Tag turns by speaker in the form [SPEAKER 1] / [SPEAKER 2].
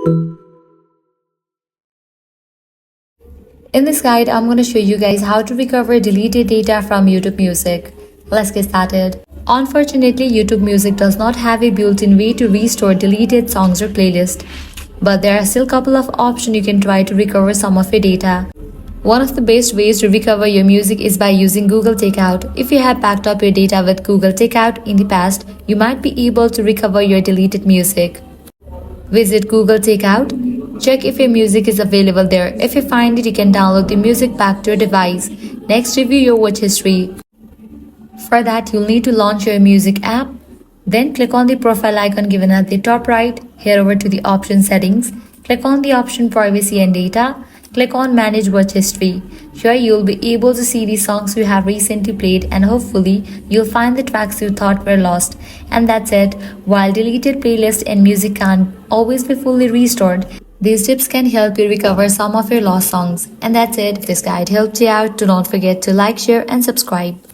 [SPEAKER 1] In this guide, I'm going to show you guys how to recover deleted data from YouTube Music. Let's get started. Unfortunately, YouTube Music does not have a built-in way to restore deleted songs or playlists, but there are still a couple of options you can try to recover some of your data. One of the best ways to recover your music is by using Google Takeout. If you have backed up your data with Google Takeout in the past, you might be able to recover your deleted music. Visit Google Takeout. Check if your music is available there. If you find it, you can download the music back to your device. Next, review your watch history. For that, you'll need to launch your music app. Then click on the profile icon given at the top right. Head over to the option settings. Click on the option privacy and data. Click on manage watch history. Here you'll be able to see the songs you have recently played, and hopefully you'll find the tracks you thought were lost. And that's it. While deleted playlists and music can't always be fully restored, these tips can help you recover some of your lost songs. And that's it. If this guide helped you out, do not forget to like, share and subscribe.